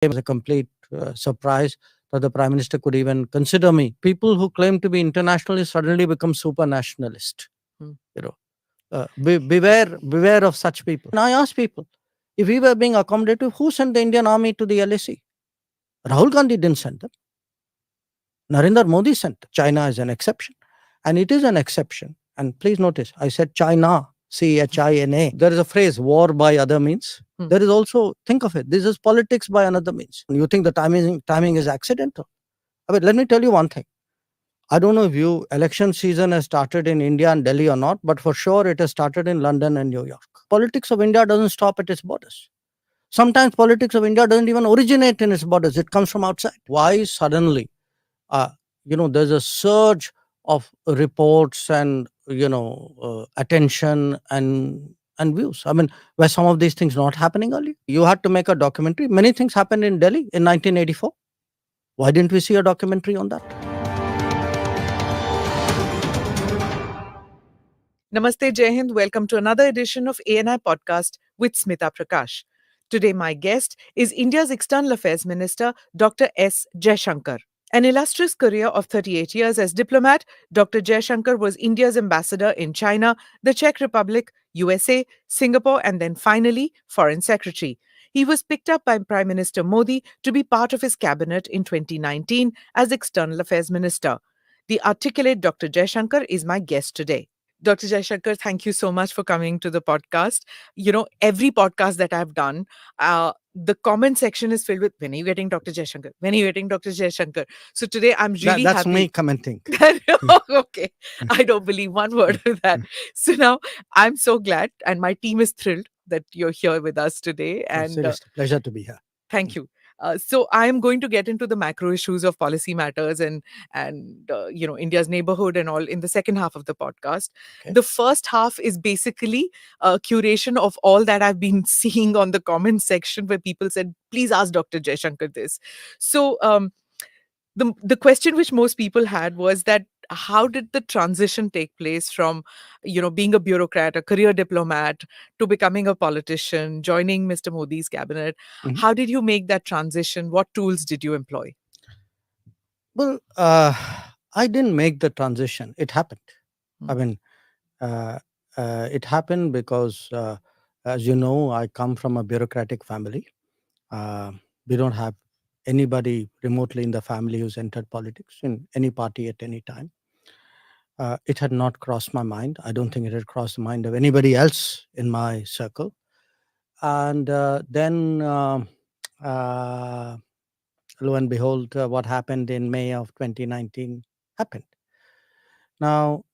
came as a complete surprise that the Prime Minister could even consider me. People who claim to be internationalists suddenly become super nationalist. You know, beware of such people. And I ask people, if we were being accommodative, who sent the Indian army to the LAC? Rahul Gandhi didn't send them. Narendra Modi sent. China is an exception. And it is an exception. And please notice, I said China, China. There is a phrase, war by other means. There is also, think of it, this is politics by another means. You think the timing is accidental. I mean, let me tell you one thing. I don't know if election season has started in India and Delhi or not, but for sure it has started in London and New York. Politics of India doesn't stop at its borders. Sometimes politics of India doesn't even originate in its borders. It comes from outside. Why suddenly there's a surge of reports and attention and views. I mean, were some of these things not happening earlier? You had to make a documentary. Many things happened in Delhi in 1984. Why didn't we see a documentary on that? Namaste, Jai Hind. Welcome to another edition of ANI Podcast with Smita Prakash. Today, my guest is India's External Affairs Minister, Dr. S. Jaishankar. An illustrious career of 38 years as diplomat, Dr. Jaishankar was India's ambassador in China, the Czech Republic, USA, Singapore, and then finally, Foreign Secretary. He was picked up by Prime Minister Modi to be part of his cabinet in 2019 as External Affairs Minister. The articulate Dr. Jaishankar is my guest today. Dr. Jaishankar, thank you so much for coming to the podcast. Every podcast that I've done, the comment section is filled with, when are you getting Dr. Jaishankar? When are you getting Dr. Jaishankar? So today I'm really That's happy. me commenting. Okay. I don't believe one word of that. So now I'm so glad and my team is thrilled that you're here with us today. And seriously, pleasure to be here. Thank you. So I am going to get into the macro issues of policy matters and India's neighborhood and all in the second half of the podcast. Okay. The first half is basically a curation of all that I've been seeing on the comment section where people said, please ask Dr. Jaishankar this. So the question which most people had was that how did the transition take place from being a bureaucrat, a career diplomat, to becoming a politician, joining Mr. Modi's cabinet? How did you make that transition? What tools did you employ? Well, I didn't make the transition. It happened. I mean, it happened because, as you know, I come from a bureaucratic family. We don't have anybody remotely in the family who's entered politics in any party at any time. It had not crossed my mind. I don't think it had crossed the mind of anybody else in my circle. And then, lo and behold, what happened in May of 2019 happened. Now,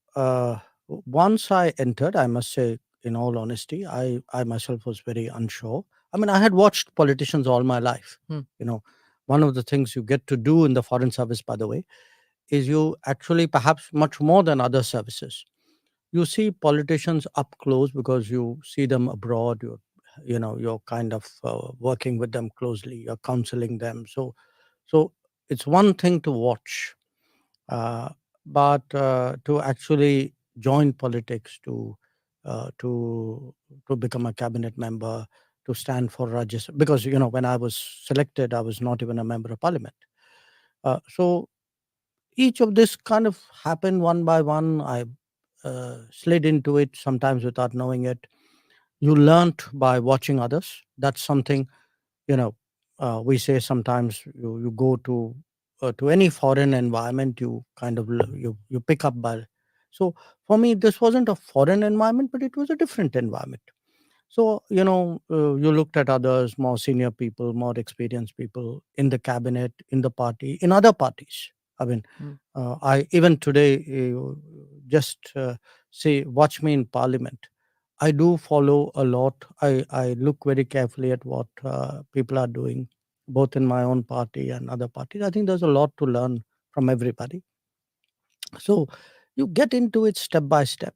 once I entered, I must say, in all honesty, I myself was very unsure. I mean, I had watched politicians all my life. One of the things you get to do in the Foreign Service, by the way, is you actually, perhaps much more than other services, you see politicians up close because you see them abroad. You're kind of working with them closely. You're counseling them. So it's one thing to watch, but to actually join politics, to become a cabinet member, to stand for Rajya Sabha, because when I was selected, I was not even a member of parliament. So each of this kind of happened one by one. I slid into it sometimes without knowing it. You learnt by watching others. That's something we say sometimes. You go to any foreign environment, you kind of you pick up by. So for me, this wasn't a foreign environment, but it was a different environment. So you looked at others, more senior people, more experienced people in the cabinet, in the party, in other parties. I mean, I even today just say, watch me in parliament. I do follow a lot. I look very carefully at what people are doing, both in my own party and other parties. I think there's a lot to learn from everybody. So you get into it step by step.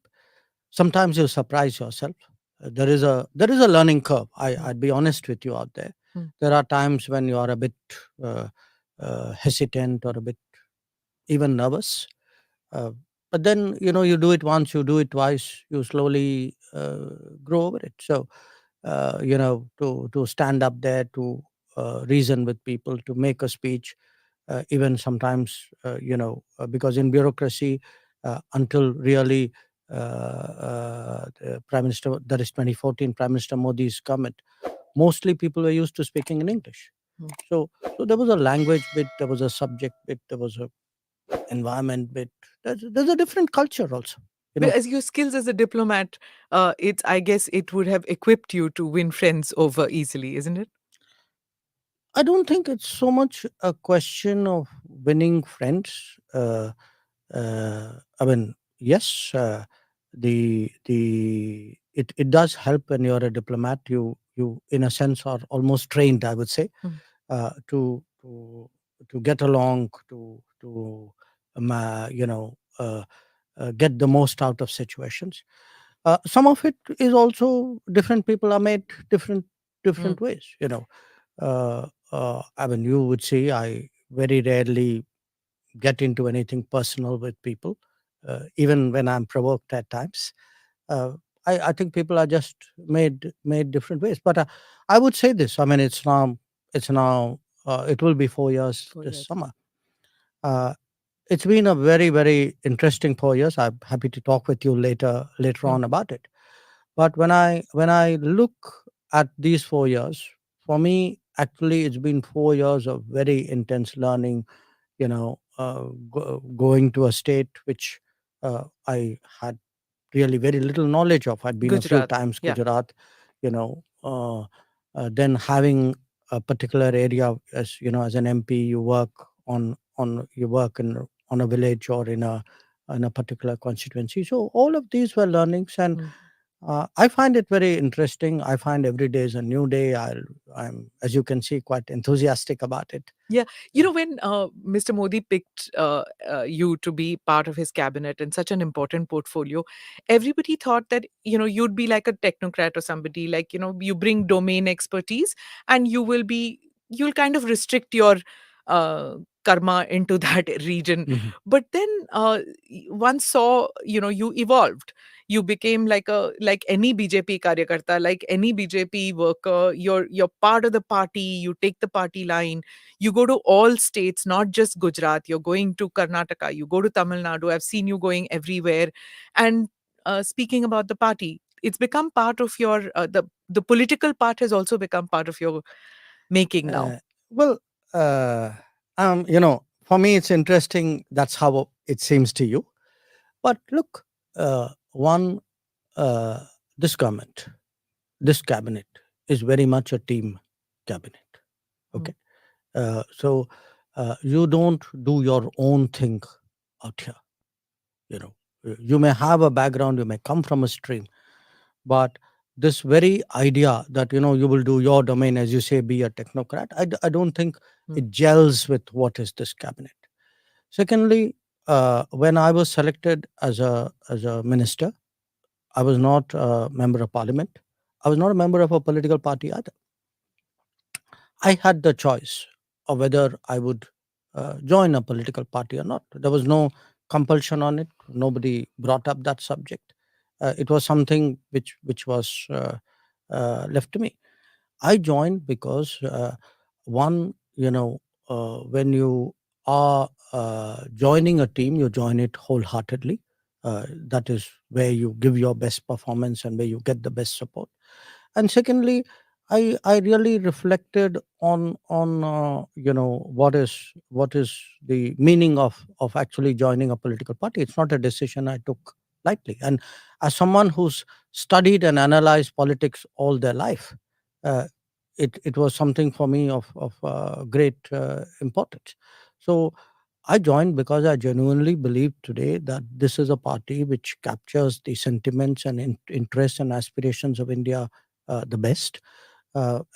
Sometimes you surprise yourself. There is a learning curve. I'd be honest with you out there. There are times when you are a bit hesitant or a bit even nervous. But then, you do it once, you do it twice, you slowly grow over it. So, to stand up there, to reason with people, to make a speech, even sometimes, because in bureaucracy, until really the Prime Minister, that is 2014, Prime Minister Modi's comment, mostly people were used to speaking in English. Mm. So there was a language bit, there was a subject bit, there was a environment bit. There's a different culture also. You But know, as your skills as a diplomat, it's I guess it would have equipped you to win friends over easily, isn't it? I don't think it's so much a question of winning friends. I mean, yes, the it does help when you're a diplomat. You in a sense are almost trained, I would say, Mm. uh, to to to get along, to you know get the most out of situations. Some of it is also different people are made Mm. different ways. I mean, you would see I very rarely get into anything personal with people, even when I'm provoked at times. Uh, I think people are just made different ways. But I would say this. I mean, it's now it will be 4 years For this years. summer. Uh, it's been a very interesting 4 years. I'm happy to talk with you later Mm. on about it. But when I look at these 4 years, for me, actually, it's been 4 years of very intense learning. Going to a state which I had really very little knowledge of. I'd been a few Gujarat. times Yeah. Gujarat, then having a particular area, as an MP, you work on you work in on a village or in a particular constituency. So all of these were learnings, and Mm. I find it very interesting. I find every day is a new day. I'm, as you can see, quite enthusiastic about it. Yeah, when Mr. Modi picked you to be part of his cabinet in such an important portfolio, everybody thought that you'd be like a technocrat or somebody, like you bring domain expertise, and you'll kind of restrict your uh, karma into that region. Mhm. But then one saw you evolved. You became like any BJP karyakarta, like any BJP worker. You're part of the party. You take the party line. You go to all states, not just Gujarat. You're going to Karnataka, you go to Tamil Nadu. I've seen you going everywhere. And speaking about the party, it's become part of your the political part has also become part of your making now. Uh, well, uh, for me, it's interesting. That's how it seems to you. But look, one, uh, this government, this cabinet is very much a team cabinet. Mm. Okay. So you don't do your own thing out here. You know, you may have a background, you may come from a stream, but this very idea that you will do your domain, as you say, be a technocrat, I don't think Mm. it gels with what is this cabinet. Secondly, when I was selected as a minister, I was not a member of parliament. I was not a member of a political party either. I had the choice of whether I would join a political party or not. There was no compulsion on it. Nobody brought up that subject. It was something which was left to me. I joined because one, when you are joining a team, you join it wholeheartedly. That is where you give your best performance and where you get the best support. And secondly, I really reflected on what is the meaning of actually joining a political party. It's not a decision I took lightly. And as someone who's studied and analyzed politics all their life, uh, it was something for me of great importance. So I joined because I genuinely believe today that this is a party which captures the sentiments and interests and aspirations of India the best.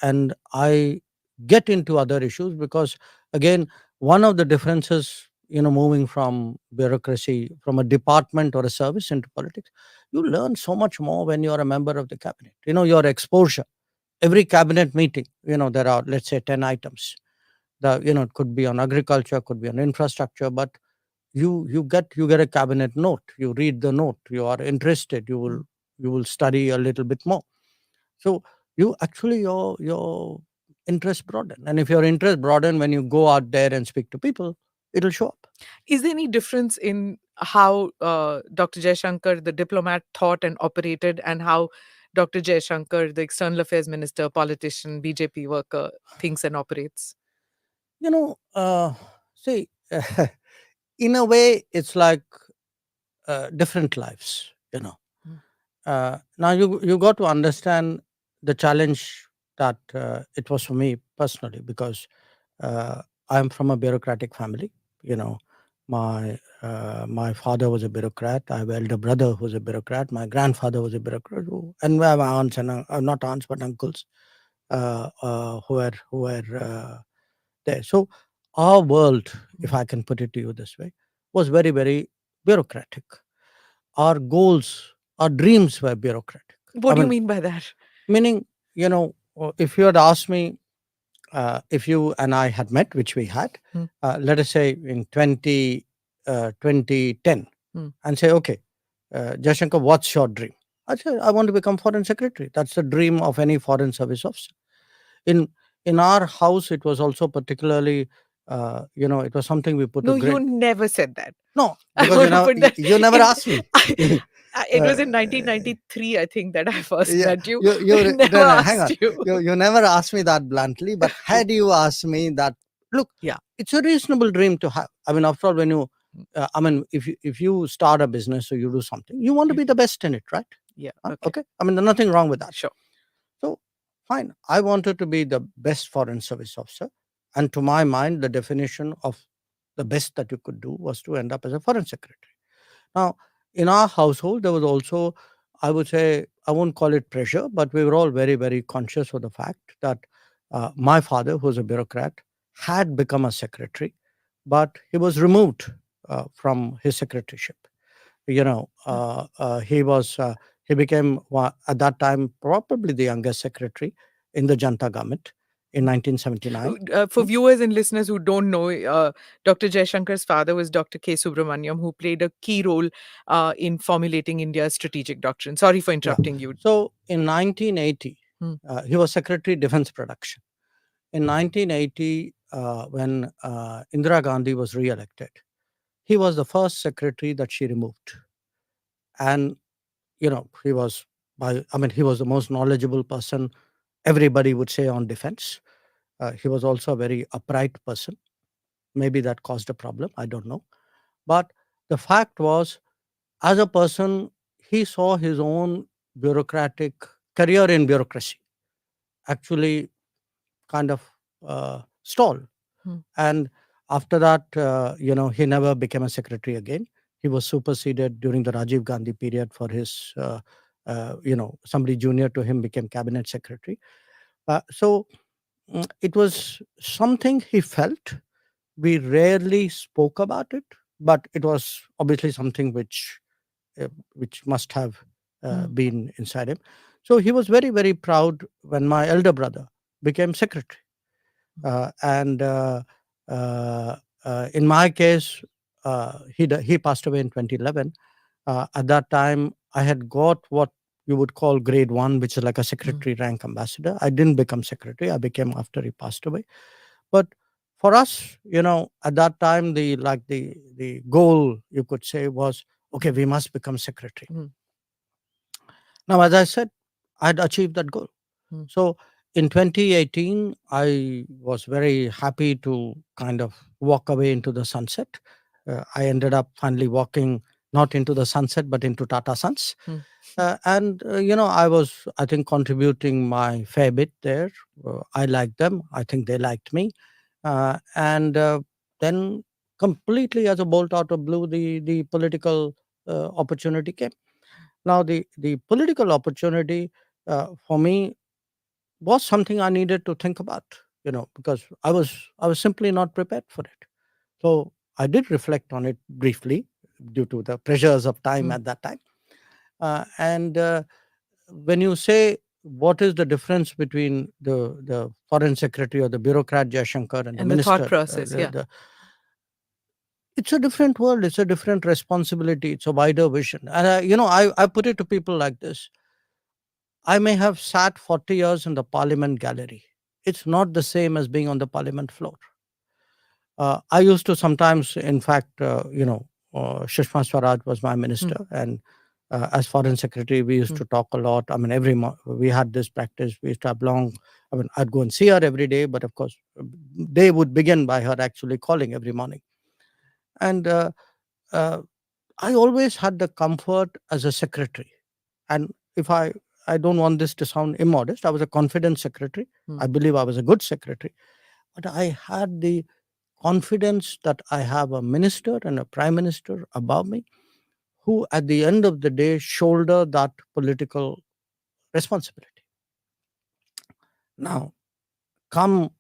And I get into other issues because, again, one of the differences, moving from bureaucracy, from a department or a service into politics, you learn so much more when you're a member of the cabinet. Your exposure. Every cabinet meeting, there are, let's say, 10 items. It could be on agriculture, could be on infrastructure, but you get a cabinet note. You read the note. You are interested. You will Mm. you will study a little bit more. So you actually your interest broaden. And if your interest broaden, when you go out there and speak to people, it'll show up. Is there any difference in how Dr. Jaishankar, the diplomat, thought and operated, and how Dr. Jaishankar, the external affairs minister, politician, BJP worker, thinks and operates? You know, see, in a way, it's like different lives, you know. Mm. Now, you got to understand the challenge that it was for me personally, because I'm from a bureaucratic family. You know, my father was a bureaucrat. I have an elder brother who's a bureaucrat. My grandfather was a bureaucrat, and we have aunts and not aunts but uncles who were there. So our world, if I can put it to you this way, was very, very bureaucratic. Our goals, our dreams were bureaucratic. What I do you mean, mean by that? meaning, if you had asked me, if you and I had met, which we had, Mm. let us say in 2010, Mm. and say, okay, Jaishankar, what's your dream? I said, I want to become foreign secretary. That's the dream of any foreign service officer. In in our house, it was also particularly, it was something we put a No, you great. never said that. No, I because want to put that you never in. asked me. It uh, was in 1993, I think, that I first yeah, met you. you Never no, no, hang asked on. you. You never asked me that bluntly, but had you asked me that, look, Yeah. it's a reasonable dream to have. I mean, after all, when you, Mm. if you start a business or you do something, you want to You- be the best in it, right? Yeah. Huh? Okay. Okay, I mean, there's nothing wrong with that. Sure. So, fine. I wanted to be the best foreign service officer, and to my mind, the definition of the best that you could do was to end up as a foreign secretary. Now, in our household, there was also, I would say, I won't call it pressure, but we were all very, very conscious of the fact that my father, who was a bureaucrat, had become a secretary, but he was removed from his secretaryship. Mm. He became, at that time, probably the youngest secretary in the Janta government in Mm. 1979. For viewers and listeners who don't know, Dr. Jaishankar's father was Dr. K. Subramaniam, who played a key role in formulating India's strategic doctrine. Sorry for Yeah. interrupting you. So in 1980, Mm. he was Secretary Defense Production. In 1980, when Indira Gandhi was re-elected, he was the first secretary that she removed. And, he was, he was the most knowledgeable person, everybody would say, on defense. He was also a very upright person. Maybe that caused a problem. I don't know. But the fact was, as a person, he saw his own bureaucratic career in bureaucracy actually kind of stall. Mm. And after that, he never became a secretary again. He was superseded during the Rajiv Gandhi period for his, somebody junior to him became cabinet secretary. So it was something he felt. We rarely spoke about it, but it was obviously something which must have Mm. been inside him. So he was very, very proud when my elder brother became secretary. And in my case, he passed away in 2011. At that time, I had got what you would call grade one, which is like a Mm. secretary rank ambassador. I didn't become secretary. I became after he passed away. But for us, at that time, the goal, you could say, was, okay, we must become secretary. Mm. Now, as I said, I'd achieved that goal. Mm. So in 2018, I was very happy to kind of walk away into the sunset. I ended up finally walking not into the sunset, but into Tata Sons. Mm. I was, I think, contributing my fair bit there. I liked them. I think they liked me. And then completely as a bolt out of blue, the political opportunity came. Now, the political opportunity for me was something I needed to think about, because I was simply not prepared for it. So I did reflect on it briefly due to the pressures of time Mm. at that time. And when you say what is the difference between the foreign secretary or the bureaucrat Jaishankar and the And the thought minister, process, yeah. it's a different world. It's a different responsibility. It's a wider vision. And I put it to people like this: I may have sat 40 years in the Parliament gallery it's not the same as being on the parliament floor. I used to sometimes, in fact, Sushma Swaraj was my Hmm. minister, and as foreign secretary, we used Hmm. to talk a lot. I mean, we had this practice. We used to have long. I mean, I'd go and see her every day, but of course, they would begin by her actually calling every morning. And uh, I always had the comfort as a secretary. And if I don't want this to sound immodest, I was a confident secretary. Hmm. I believe I was a good secretary, but I had the confidence that I have a minister and a prime minister above me who, at the end of the day, shoulder that political responsibility. Now, come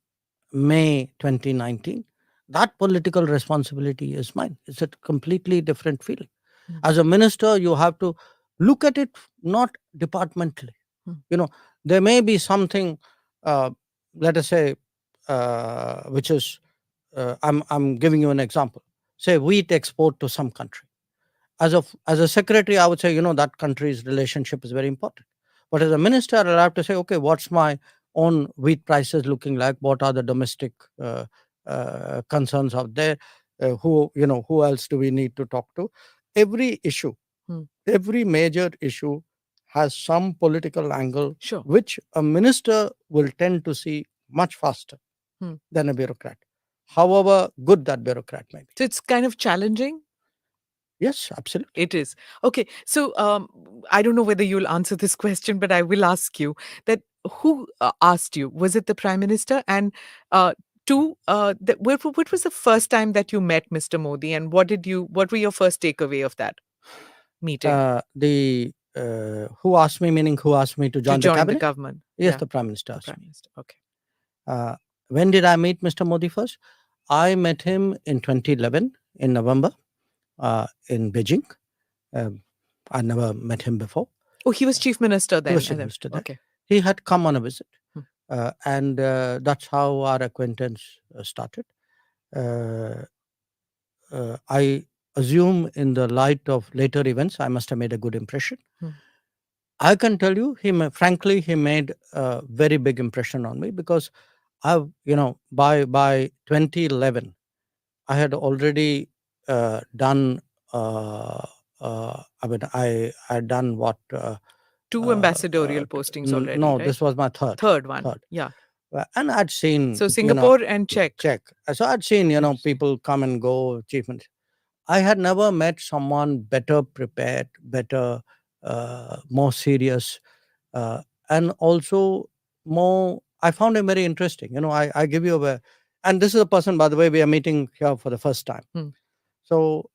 May 2019, that political responsibility is mine. It's a completely different feeling. Hmm. As a minister, you have to look at it not departmentally. Hmm. There may be something, uh, let us say, which is, I'm giving you an example. Say wheat export to some country. As a secretary, I would say, that country's relationship is very important. But as a minister, I'll have to say, okay, what's my own wheat prices looking like? What are the domestic concerns out there? Who else do we need to talk to? Every issue, Hmm. every major issue has some political angle, Sure. which a minister will tend to see much faster Hmm. than a bureaucrat, however good that bureaucrat may be. So it's kind of challenging. Yes, absolutely. It is. Okay. So I don't know whether you'll answer this question, but I will ask you that who asked you? Was it the Prime Minister? And two, what was the first time that you met Mr. Modi, and what were your first takeaway of that meeting The Who asked me, meaning who asked me to to join the join the cabinet? government? Yes, Yeah, the Prime Minister the asked Prime me. Minister. Okay. Uh, when did I meet Mr. Modi first? I met him in 2011 in November in Beijing. Um, I never met him before. Oh, he was Chief Minister He was then. Chief Minister there. Okay. He had come on a visit, Hmm. and that's how our acquaintance started. Uh, I assume, in the light of later events, I must have made a good impression. Hmm. I can tell you, frankly, he made a very big impression on me because by 2011, I had already done. I mean, I had done what. Two ambassadorial postings already, No, right? this was my third. Third one. Third. Yeah. And I'd seen, So Singapore and Czech. So I'd seen, Yes. people come and go, achievements. I had never met someone better prepared, better, more serious, and also more. I found him very interesting. I give you and this is a person, by the way, we are meeting here for the first time. Hmm. So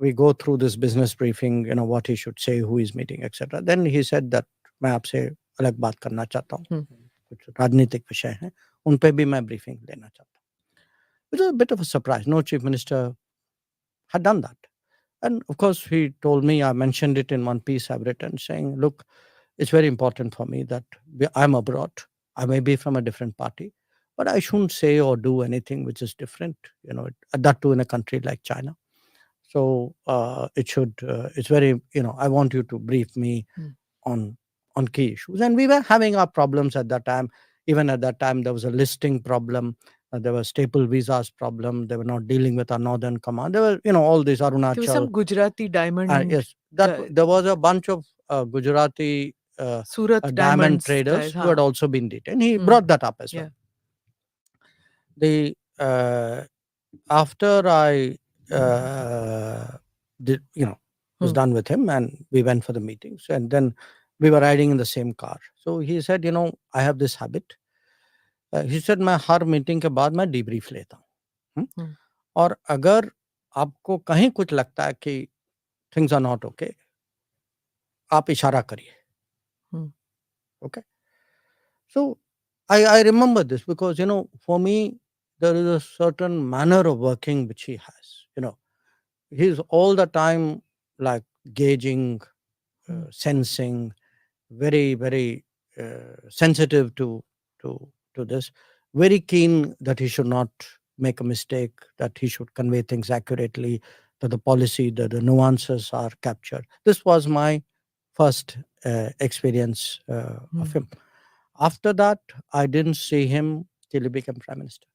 we go through this business briefing, what he should say, who he's meeting, etc. Then he said that मैं आपसे अलग बात करना चाहता हूँ, Hmm. कुछ राजनीतिक विषय हैं, उन पे भी मैं briefing लेना चाहता हूँ. It was a bit of a surprise. No chief minister had done that. And of course, he told me, I mentioned it in one piece I've written, saying, look, it's very important for me that I'm abroad. I may be from a different party, but I shouldn't say or do anything which is different, that too in a country like China. So it's very, I want you to brief me Hmm. on key issues. And we were having our problems at that time. Even at that time, there was a listing problem. There was staple visas problem. They were not dealing with our northern command. There were, all these There was some Arunachal. Gujarati diamond, Yes, that the there was a bunch of Gujarati Surat diamond diamonds traders guys, who had huh? also been detained. He Hmm. brought that up as well. Yeah. The After I did, was Hmm. done with him, and we went for the meetings, and then we were riding in the same car. So he said, I have this habit. He said, मैं हर meeting के बाद मैं debrief लेता हूँ. Hmm. और अगर आपको कहीं कुछ लगता है कि things are not okay, आप इशारा करिए. Hmm. Okay. So I remember this because, for me, there is a certain manner of working which he has. He's all the time like gauging, Hmm. sensing, very, very sensitive to this, very keen that he should not make a mistake, that he should convey things accurately, that the policy, that the nuances are captured. This was my first experience of Hmm. him. After that, I didn't see him till he became Prime Minister.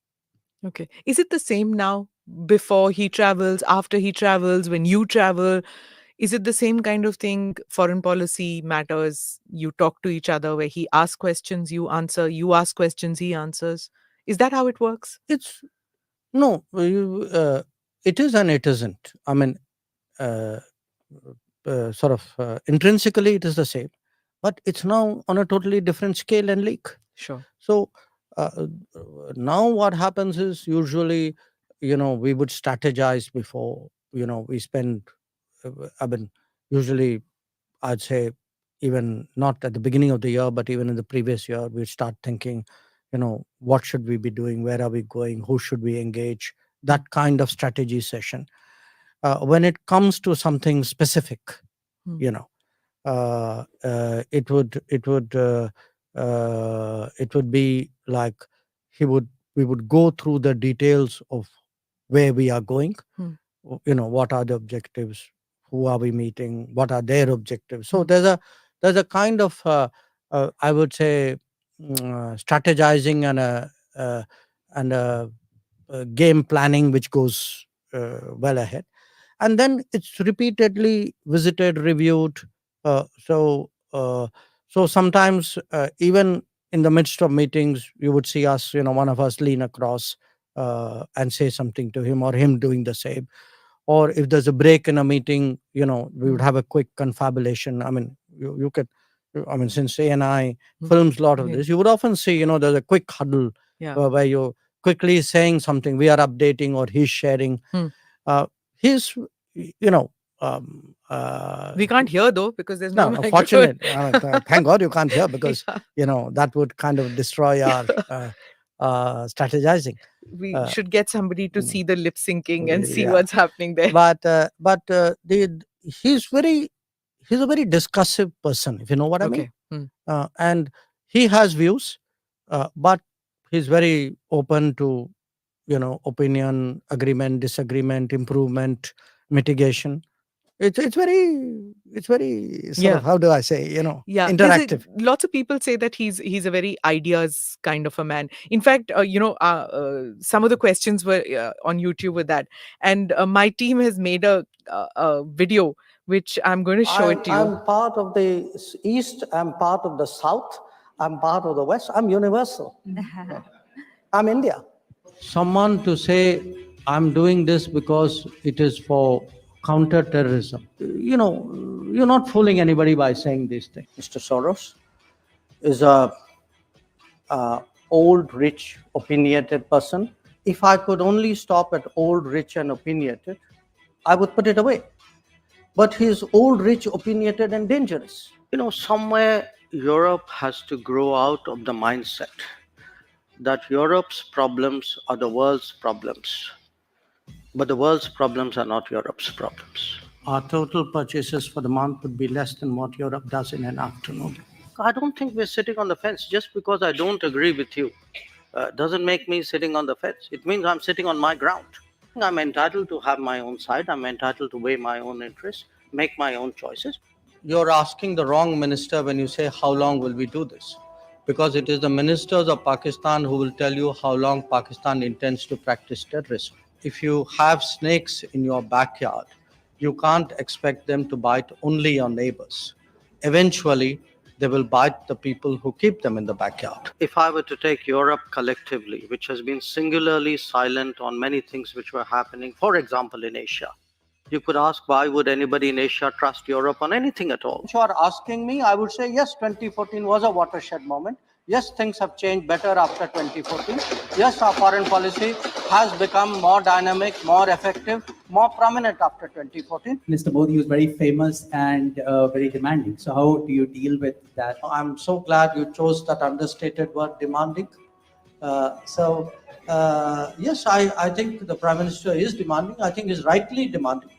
Okay. Is it the same now? Before he travels, after he travels, when you travel? Is it the same kind of thing? Foreign policy matters. You talk to each other where he asks questions, you answer, you ask questions, he answers. Is that how it works? It's no, it is and it isn't. I mean, uh, sort of intrinsically, it is the same, but it's now on a totally different scale and league. Sure. So uh, now what happens is usually, we would strategize before, we spend, I mean, usually I'd say even not at the beginning of the year, but even in the previous year, we start thinking, what should we be doing? Where are we going? Who should we engage? That kind of strategy session. When it comes to something specific, Hmm. you know, it would be like we would go through the details of where we are going. Hmm. What are the objectives, who are we meeting, what are their objectives. So Hmm. there's a kind of I would say strategizing and a game planning which goes well ahead, and then it's repeatedly visited, reviewed. Uh, so uh, so sometimes even in the midst of meetings you would see us, one of us lean across and say something to him, or him doing the same. Or if there's a break in a meeting, we would Hmm. have a quick confabulation. I mean, you could, I mean, since ANI Hmm. films a lot of Yeah. this, you would often see, there's a quick huddle Yeah. where you're quickly saying something, we are updating, or he's sharing. Hmm. uh, he's, you know, um, uh, We can't hear though because there's no no, no, microphone. fortunate. Thank God you can't hear, because, Yeah. that would kind of destroy our strategizing. We Uh, should get somebody to mm, see the lip syncing and see yeah. what's happening there. He's he's a very discussive person, if you know what I mean. Okay. Hmm. And he has views, but he's very open to, opinion, agreement, disagreement, improvement, mitigation. It's very sort of, Yeah. how do I say, Yeah, interactive. lots of people say that he's a very ideas kind of a man. In fact, some of the questions were on YouTube with that, and my team has made a video which I'm going to show it I'm to you. I'm part of the East. I'm part of the South. I'm part of the West. I'm universal. I'm India. Someone to say, I'm doing this because it is for counter-terrorism. You're not fooling anybody by saying these things. Mr. Soros is a old, rich, opinionated person. If I could only stop at old, rich, and opinionated, I would put it away. But he's old, rich, opinionated, and dangerous. Somewhere Europe has to grow out of the mindset that Europe's problems are the world's problems, but the world's problems are not Europe's problems. Our total purchases for the month would be less than what Europe does in an afternoon. I don't think we're sitting on the fence. Just because I don't agree with you doesn't make me sitting on the fence. It means I'm sitting on my ground. I'm entitled to have my own side. I'm entitled to weigh my own interests, make my own choices. You're asking the wrong minister when you say, how long will we do this? Because it is the ministers of Pakistan who will tell you how long Pakistan intends to practice terrorism. If you have snakes in your backyard, you can't expect them to bite only your neighbors. Eventually, they will bite the people who keep them in the backyard. If I were to take Europe collectively, which has been singularly silent on many things which were happening, for example, in Asia, you could ask, why would anybody in Asia trust Europe on anything at all? If you are asking me, I would say yes, 2014 was a watershed moment. Yes, things have changed better after 2014. Yes, our foreign policy has become more dynamic, more effective, more prominent after 2014. Mr. Modi was very famous and very demanding. So how do you deal with that? I'm so glad you chose that understated word, demanding. Yes, I think the Prime Minister is demanding. I think is rightly demanding,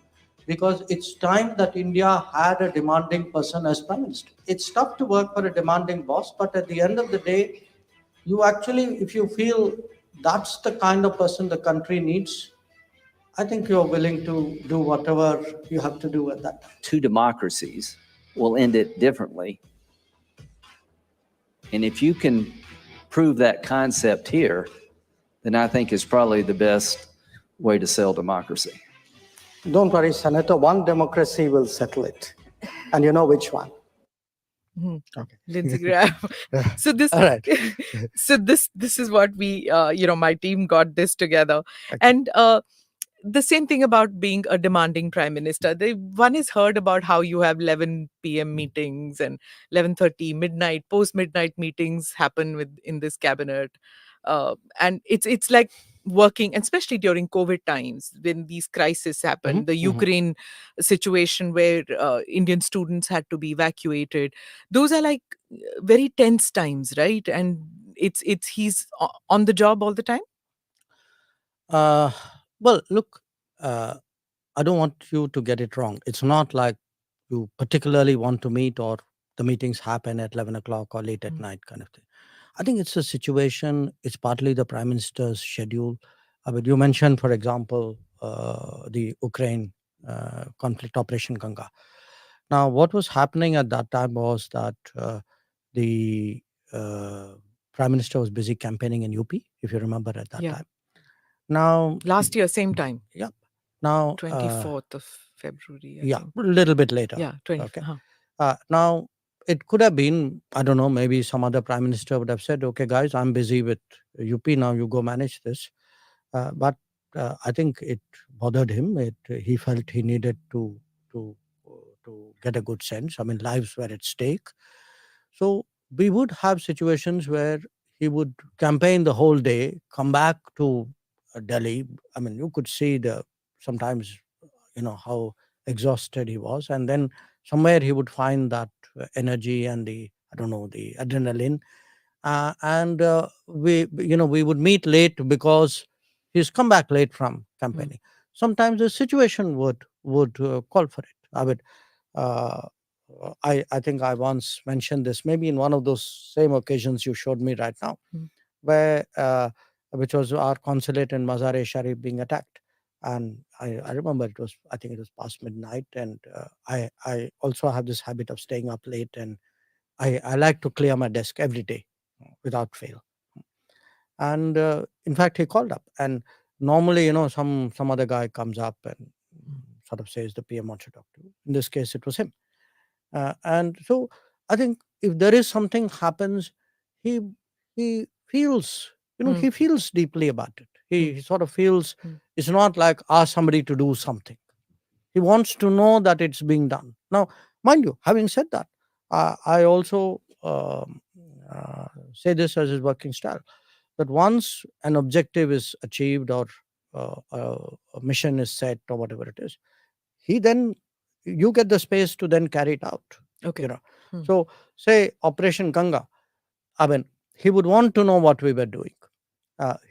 because it's time that India had a demanding person as Prime Minister. It's tough to work for a demanding boss, but at the end of the day, you actually, if you feel that's the kind of person the country needs, I think you're willing to do whatever you have to do at that time. Two democracies will end it differently. And if you can prove that concept here, then I think it's probably the best way to sell democracy. Don't worry, Senator. One democracy will settle it. And you know which one. Okay. Lindsey Graham. So this, All right. so this is what we, my team got this together, Okay. and the same thing about being a demanding prime minister. One has heard about how you have 11 p.m. meetings and 11:30 midnight, post midnight meetings happen in this cabinet, and it's like working, especially during COVID times when these crises happened, the Ukraine situation where Indian students had to be evacuated. Those are like very tense times, right? And it's he's on the job all the time. Uh, well, look, I don't want you to get it wrong. It's not like you particularly want to meet or the meetings happen at 11 o'clock or late at night kind of thing. I think it's a situation, it's partly the prime minister's schedule. But you mentioned, for example, the Ukraine conflict, Operation Ganga. Now, what was happening at that time was that the prime minister was busy campaigning in UP, if you remember at that time. Now, last year, same time. Yeah. Now, 24th of February. I yeah, think. a little bit later. Yeah, 20. Okay. Now, it could have been, I don't know, maybe some other prime minister would have said, okay, guys, I'm busy with UP now, you go manage this. But I think it bothered him. He felt he needed to get a good sense. I mean, lives were at stake. So we would have situations where he would campaign the whole day, come back to Delhi. I mean, you could see sometimes, how exhausted he was. And then somewhere he would find that energy and the adrenaline. And we would meet late because he's come back late from campaigning. Sometimes the situation would call for it. Uh, I think I once mentioned this, maybe in one of those same occasions you showed me right now, where which was our consulate in Mazar-e-Sharif being attacked. And I remember I think it was past midnight, and I also have this habit of staying up late, and I like to clear my desk every day without fail. And in fact, he called up, and normally, some other guy comes up and sort of says the PM wants to talk to you. In this case, it was him. And so I think if there is something happens, he feels, he feels deeply about it. He sort of feels it's not like ask somebody to do something. He wants to know that it's being done. Now, mind you, having said that, I also say this as his working style, that once an objective is achieved or a mission is set or whatever it is, you get the space to then carry it out. Okay. So say Operation Ganga, I mean, he would want to know what we were doing.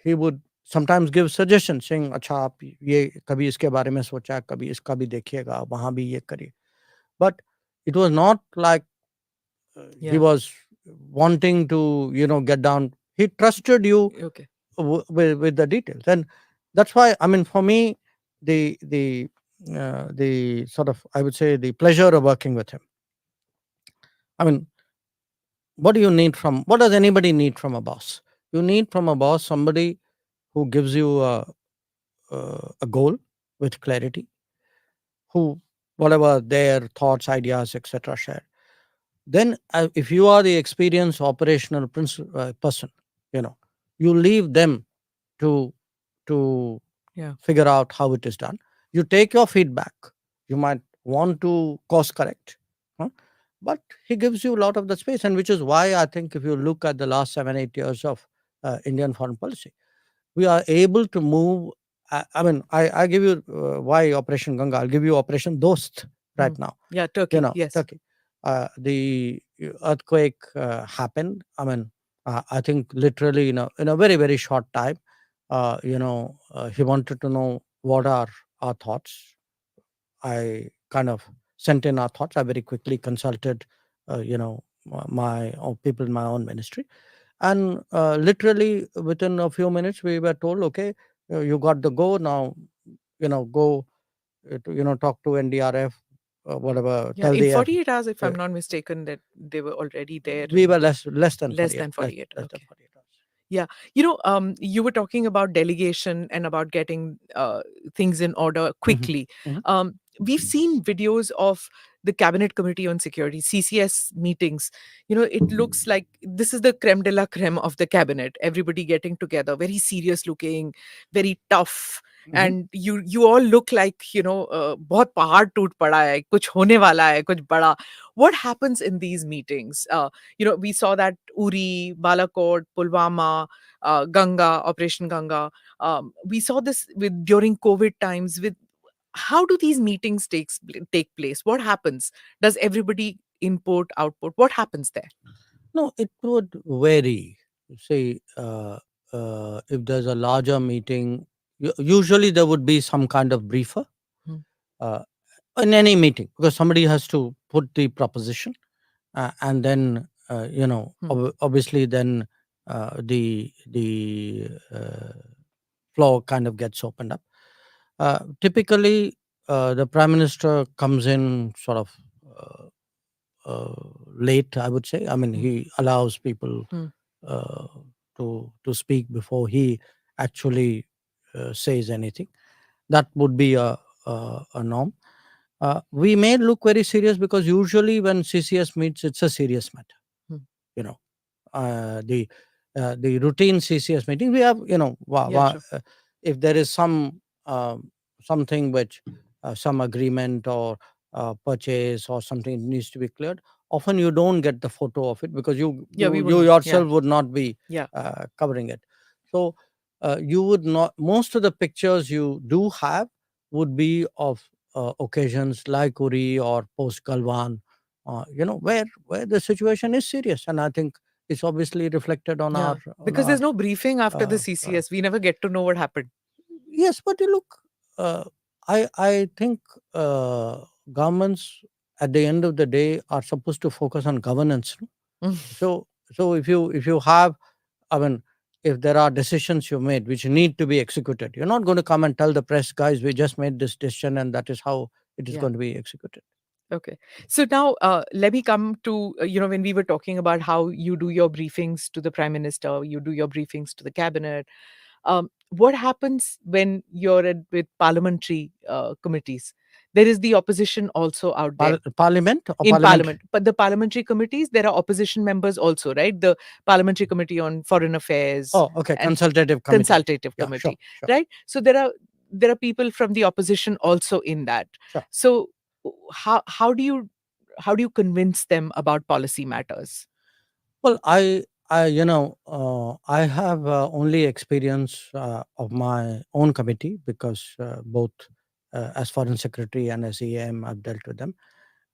He would sometimes give suggestions saying, अच्छा आप ये कभी इसके बारे में सोचा, कभी इसका भी देखिएगा, वहाँ भी ये करिए. But it was not like he was wanting to, get down. He trusted you with the details. And that's why, I mean, for me, the sort of, I would say, the pleasure of working with him. I mean, what does anybody need from a boss? You need from a boss somebody who gives you a goal with clarity, who, whatever their thoughts, ideas, etc. share. Then if you are the experienced operational person, you leave them to figure out how it is done. You take your feedback. You might want to course correct, but he gives you a lot of the space, and which is why I think if you look at the last 7-8 years of Indian foreign policy, we are able to move. I mean, I give you why Operation Ganga. I'll give you Operation Dost right now. Yeah, Turkey. Yes, Turkey. The earthquake happened. I mean, I think literally in a very, very short time. He wanted to know what are our thoughts. I kind of sent in our thoughts. I very quickly consulted, my people in my own ministry, and literally within a few minutes we were told, okay, you got the go now. Go, talk to NDRF, whatever, Yeah, tell in the 48 hours, if uh, I'm not mistaken, that they were already there. we And were less than less 48, than 48. less than Okay. 48 hours. Yeah. You were talking about delegation and about getting things in order Mhm, quickly. mhm. We've seen videos of the Cabinet Committee on Security, CCS meetings. It looks like this is the creme de la creme of the cabinet. Everybody getting together, very serious looking, very tough. Mhm. And you all look like, बहुत पहाड़ टूट पड़ा है, कुछ होने वाला है, कुछ बड़ा. What happens in these meetings? We saw that Uri, Balakot, Pulwama, Ganga, Operation Ganga. We saw this during COVID times. With how do these meetings take place? What happens? Does everybody input, output? What happens there? No, it would vary. See, if there's a larger meeting, usually there would be some kind of briefer Hmm. uh, in any meeting, because somebody has to put the proposition, and then obviously then the floor kind of gets opened up. Typically, the prime minister comes in sort of late, I would say. I mean, he allows people Hmm. uh, to speak before he actually says anything. That would be a norm. We may look very serious because usually when CCS meets, it's a serious matter. Hmm. You know, the routine CCS meeting, we have, Yeah, sure. if there is something which some agreement or purchase or something needs to be cleared, often you don't get the photo of it because Yeah, we you wouldn't. Yeah, yourself would not be yeah. covering it. So you would not, most of the pictures you do have would be of occasions like Uri or post Galwan, where the situation is serious, and I think it's obviously reflected on Yeah. our on Because our there's no briefing after the uh, uh, CCS. We never get to know what happened. yes. But you look, I think governments at the end of the day are supposed to focus on governance, no? So if you have, I mean, if there are decisions you made which need to be executed, you're not going to come and tell the press, guys, we just made this decision and that is how it is Yeah. going to be executed. Okay. So now let me come to, when we were talking about how you do your briefings to the prime minister, you do your briefings to the cabinet. What happens when you're with parliamentary committees? There is the opposition also out there Parliament or in parliamentary? parliament. But the parliamentary committees, there are opposition members also, right? The Parliamentary Committee on Foreign Affairs Oh, okay. and Consultative committee. Consultative Yeah, sure, Committee, sure, right? So there are people from the opposition also in that. sure. So how do you convince them about policy matters? Well, I have only experience of my own committee because both as foreign secretary and as EM, I've dealt with them.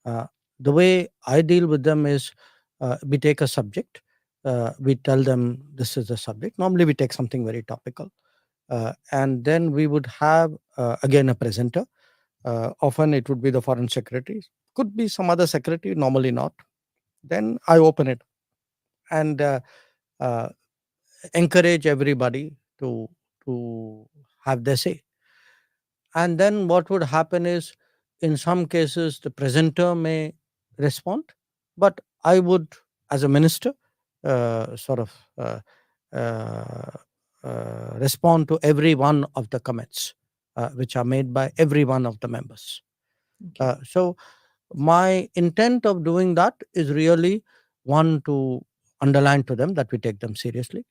Uh, the way I deal with them is we take a subject, we tell them this is the subject. Normally, we take something very topical, and then we would have again a presenter. Often it would be the foreign secretary, could be some other secretary, normally not. Then I open it and uh, encourage everybody to have their say. And then what would happen is, in some cases, the presenter may respond, but I would, as a minister, sort of uh, respond to every one of the comments which are made by every one of the members. Okay. So my intent of doing that is really, one, to underline to them that we take them seriously,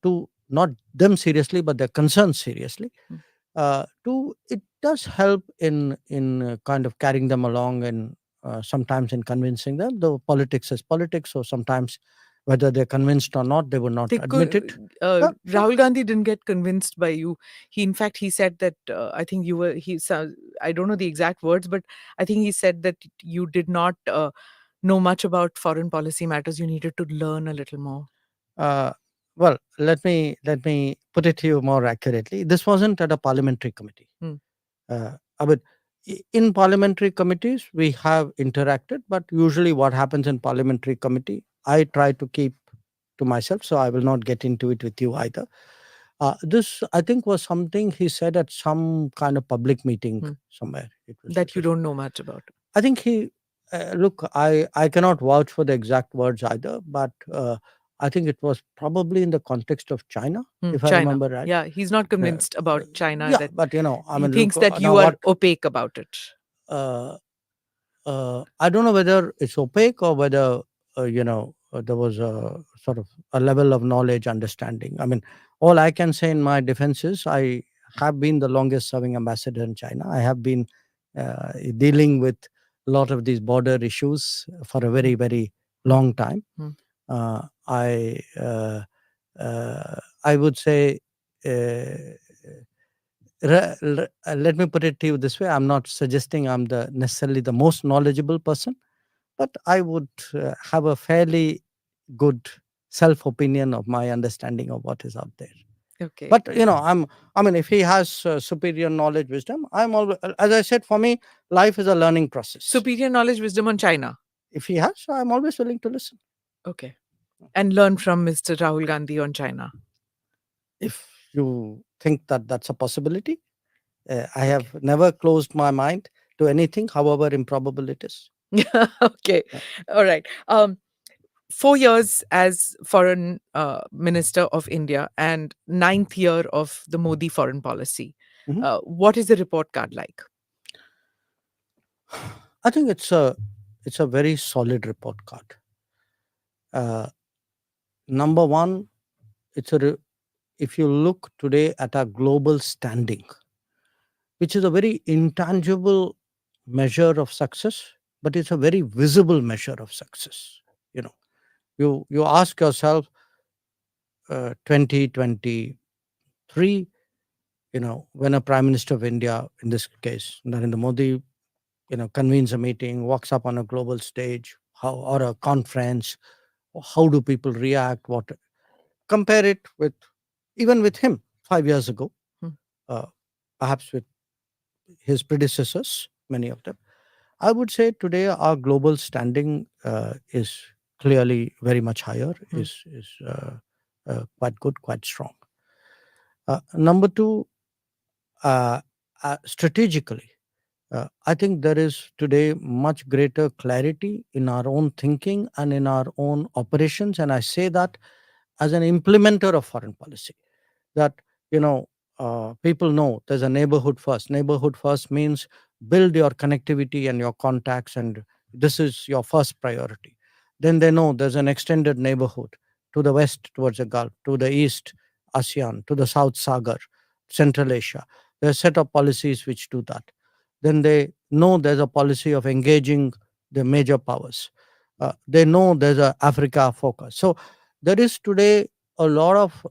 to not them seriously but their concerns seriously. Mm. Two, it does help in kind of carrying them along, and sometimes in convincing them. Though politics is politics, so sometimes whether they're convinced or not, they would not They admit it. could, Sure. Rahul Gandhi didn't get convinced by you. In fact, he said that I think I don't know the exact words, but I think he said that you did not know much about foreign policy matters. You needed to learn a little more. Uh, well, let me put it to you more accurately. This wasn't at a parliamentary committee. Hmm. But in parliamentary committees, we have interacted, but usually what happens in parliamentary committee, I try to keep to myself, so I will not get into it with you either. This, I think, was something he said at some kind of public meeting Hmm. somewhere. It was That you don't know much about. I think look, I cannot vouch for the exact words either, but I think it was probably in the context of China, if I China. remember right. Yeah, he's not Uh, convinced about China, yeah, that but I he mean, look, thinks that now you are what opaque about it. uh, I don't know whether it's opaque or whether there was a sort of a level of knowledge, understanding. I mean, all I can say in my defense is I have been the longest serving ambassador in China. I have been dealing with a lot of these border issues for a very, very long time. Mm. Uh, I uh, I would say. Uh, Let me put it to you this way: I'm not suggesting I'm the necessarily the most knowledgeable person, but I would have a fairly good self opinion of my understanding of what is out there. Okay. But I mean, if he has superior knowledge, wisdom, I'm always, as I said, for me, life is a learning process. Superior knowledge, wisdom on China. If he has, I'm always willing to listen. Okay. And learn from Mr. Rahul Gandhi on China. If you think that that's a possibility, I have never closed my mind to anything, however improbable it is. Okay. Yeah. All right. 4 years as foreign minister of India and ninth year of the Modi foreign policy. Mhm. What is the report card like? I think it's a very solid report card. Number one, if you look today at our global standing, which is a very intangible measure of success, but it's a very visible measure of success. You ask yourself, 2023, when a prime minister of India, in this case Narendra Modi, convenes a meeting, walks up on a global stage, or a conference, how do people react? What compare it with even with him 5 years ago, Hmm. perhaps with his predecessors, many of them. I would say today our global standing is clearly very much higher, is quite good, quite strong. Number two, strategically, I think there is today much greater clarity in our own thinking and in our own operations. And I say that as an implementer of foreign policy, that, people know there's a neighborhood first. Neighborhood first means build your connectivity and your contacts, and this is your first priority. Then they know there's an extended neighborhood to the west towards the Gulf, to the east, ASEAN, to the south, Sagar, Central Asia. There's a set of policies which do that. Then they know there's a policy of engaging the major powers. They know there's a Africa focus. So there is today a lot of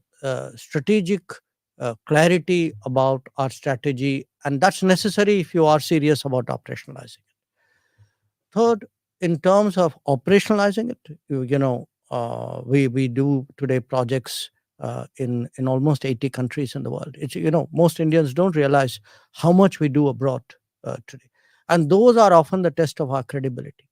strategic clarity about our strategy, and that's necessary if you are serious about operationalizing it. Third, in terms of operationalizing it, we do today projects in almost 80 countries in the world. It's most Indians don't realize how much we do abroad today, and those are often the test of our credibility.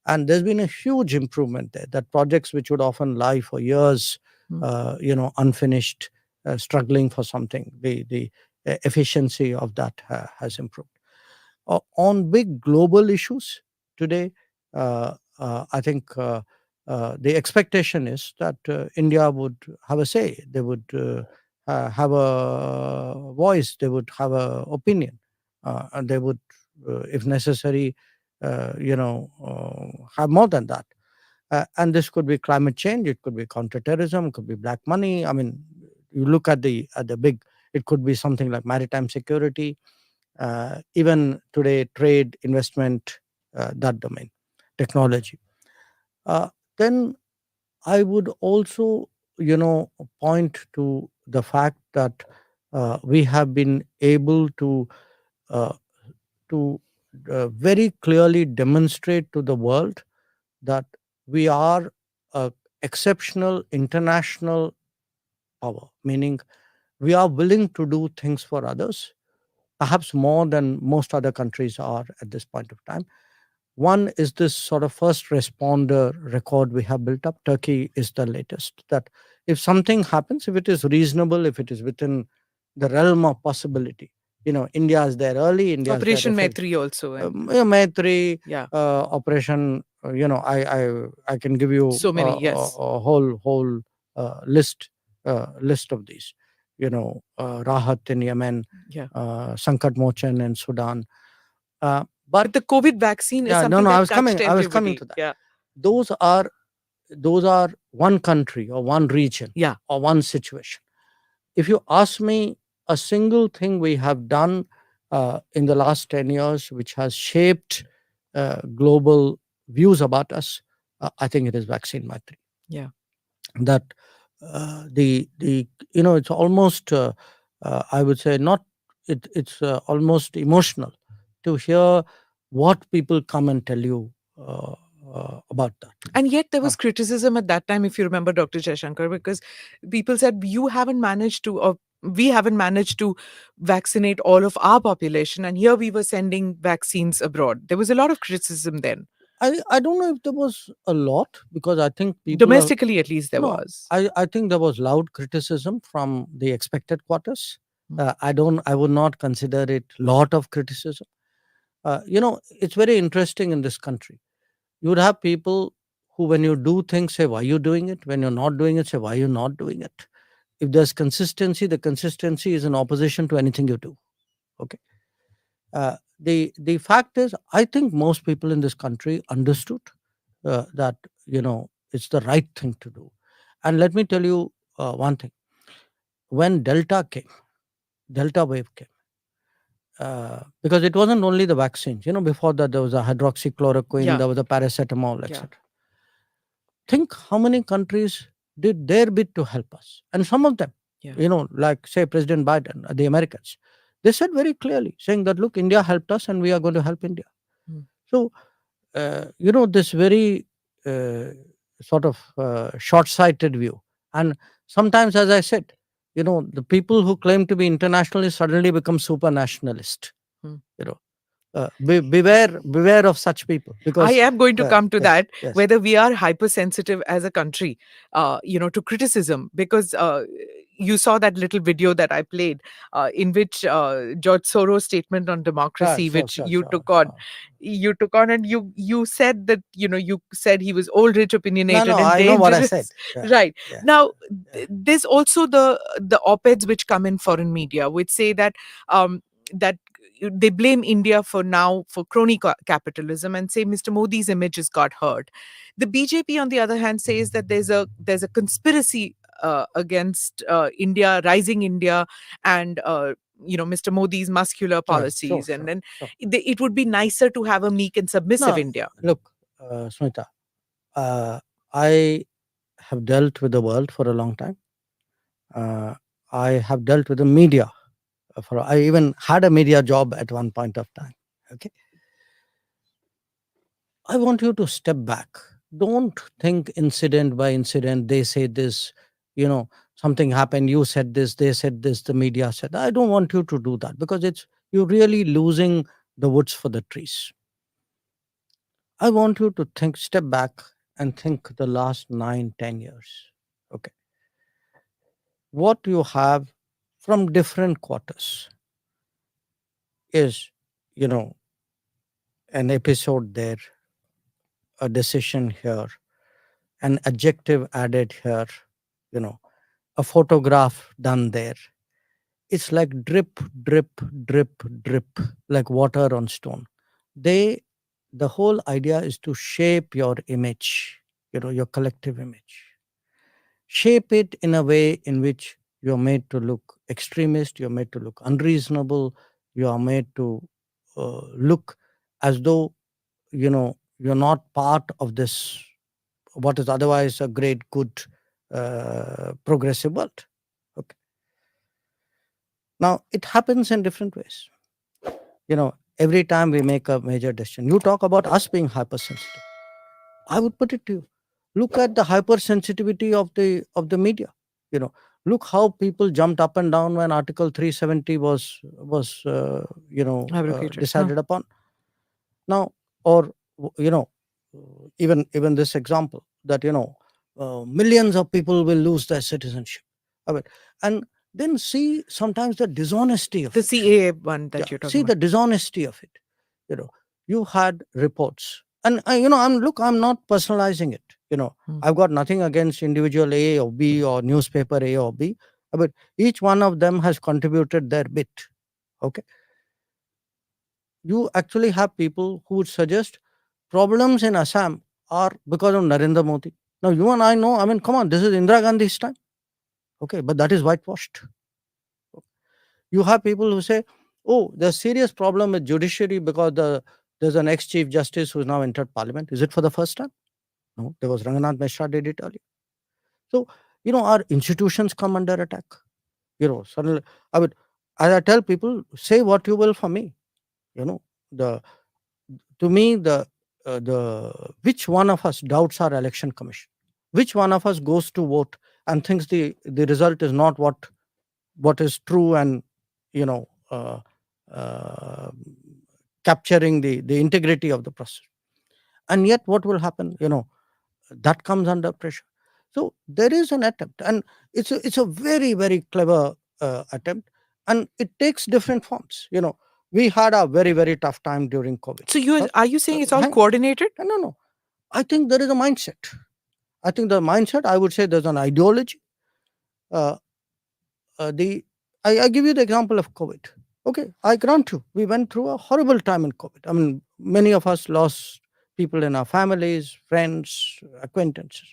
And there's been a huge improvement there. That projects which would often lie for years, unfinished, struggling for something, the efficiency of that has improved. On big global issues today, I think the expectation is that India would have a say. They would have a voice. They would have an opinion, and they would, if necessary, have more than that. And this could be climate change. It could be counterterrorism. It could be black money. I mean, you look at the big. It could be something like maritime security, even today trade, investment, that domain, technology. Then I would also point to the fact that we have been able uh, to very clearly demonstrate to the world that we are a exceptional international power, meaning we are willing to do things for others, perhaps more than most other countries are at this point of time. One is this sort of first responder record we have built up. Turkey is the latest. That if something happens, if it is reasonable, if it is within the realm of possibility, India is there early. India is there Operation Maitri also. And Maitri, yeah, Operation. I can give you so many. Yes. a whole list of these. Rahat in Yemen, Yeah. Sankat Mochan in Sudan. But the COVID vaccine is Yeah, something no, that I was coming. touched I was coming everybody. to that. Yeah. Those are one country or one region Yeah. or one situation. If you ask me, a single thing we have done in the last 10 years which has shaped global views about us, I think it is vaccine maitri. Yeah. That it's almost I would say not it's almost emotional to hear what people come and tell you about that. And yet there was criticism at that time, if you remember, Dr. Jaishankar, because people said you haven't managed to, or we haven't managed to vaccinate all of our population. And here we were sending vaccines abroad. There was a lot of criticism then. I don't know if there was a lot, because I think people are, Domestically, at least, there no, was. I think there was loud criticism from the expected quarters. Mm. I would not consider it lot of criticism. It's very interesting in this country. You would have people who, when you do things, say, why are you doing it? When you're not doing it, say, why are you not doing it? If there's consistency, the consistency is in opposition to anything you do. Okay. The fact is, I think most people in this country understood that it's the right thing to do. And let me tell you one thing: when Delta wave came, because it wasn't only the vaccines. Before that there was a hydroxychloroquine, Yeah. there was a paracetamol, Yeah. etc. Think how many countries did their bit to help us, and some of them, Yeah. like say President Biden, the Americans, they said very clearly, saying that look, India helped us, and we are going to help India. Mm. So this very sort of short-sighted view. And sometimes, as I said, the people who claim to be internationalists suddenly become super nationalist. Mm. Beware of such people, because I am going to come to yes, that, yes. whether we are hypersensitive as a country, to criticism, because you saw that little video that I played, in which George Soros' statement on democracy, which you took on, and you said that you said he was old, rich, opinionated, No, and I know what I said. dangerous. Right Yeah. now, there's also the op-eds which come in foreign media, which say that that they blame India for crony capitalism and say Mr. Modi's image has got hurt. The BJP, on the other hand, says that there's a conspiracy against India, rising India, and Mr. Modi's muscular policies, Sure. and then it would be nicer to have a meek and submissive No, India. look, Smita, I have dealt with the world for a long time. I have dealt with the media. I even had a media job at one point of time. Okay. I want you to step back. Don't think incident by incident. They say this, something happened. You said this, they said this, the media said. I don't want you to do that, because you're really losing the woods for the trees. I want you to step back and think the last 9-10 years. Okay. What you have from different quarters is, an episode there, a decision here, an adjective added here, a photograph done there. It's like drip, drip, drip, drip, like water on stone. The whole idea is to shape your image, your collective image. Shape it in a way in which you're made to look extremist, you're made to look unreasonable, you are made to look as though, you're not part of this, what is otherwise a great, good, progressive world. Okay. Now, it happens in different ways. Every time we make a major decision, you talk about us being hypersensitive. I would put it to you. Look at the hypersensitivity of the media. Look how people jumped up and down when Article 370 was Abrogated. decided upon. Now, or even this example that millions of people will lose their citizenship. I mean, and then see sometimes the dishonesty of The it. CAA one that Yeah, you're see talking the about. dishonesty of it. You had reports, and I'm not personalizing it. I've got nothing against individual A or B or newspaper A or B, but each one of them has contributed their bit. Okay, you actually have people who would suggest problems in Assam are because of Narendra Modi. Now you and I know, I mean, come on, this is Indira Gandhi's time. Okay, but that is whitewashed. You have people who say, oh, there's serious problem with judiciary because there's an ex-chief justice who's now entered parliament. Is it for the first time? No, there was Ranganath Mishra did it earlier. So, our institutions come under attack. Suddenly, as I tell people, say what you will for me. The to me, the which one of us doubts our election commission? Which one of us goes to vote and thinks the result is not what is true and you know uh, uh, capturing the integrity of the process? And yet what will happen? That comes under pressure. So there is an attempt, and it's a very, very clever attempt, and it takes different forms. We had a very, very tough time during COVID. So are you saying it's all Hang- coordinated? no, I think there is a mindset. I think the mindset, I would say there's an ideology. uh, the I give you the example of COVID. Okay, I grant you, we went through a horrible time in COVID. I mean, many of us lost people in our families, friends, acquaintances.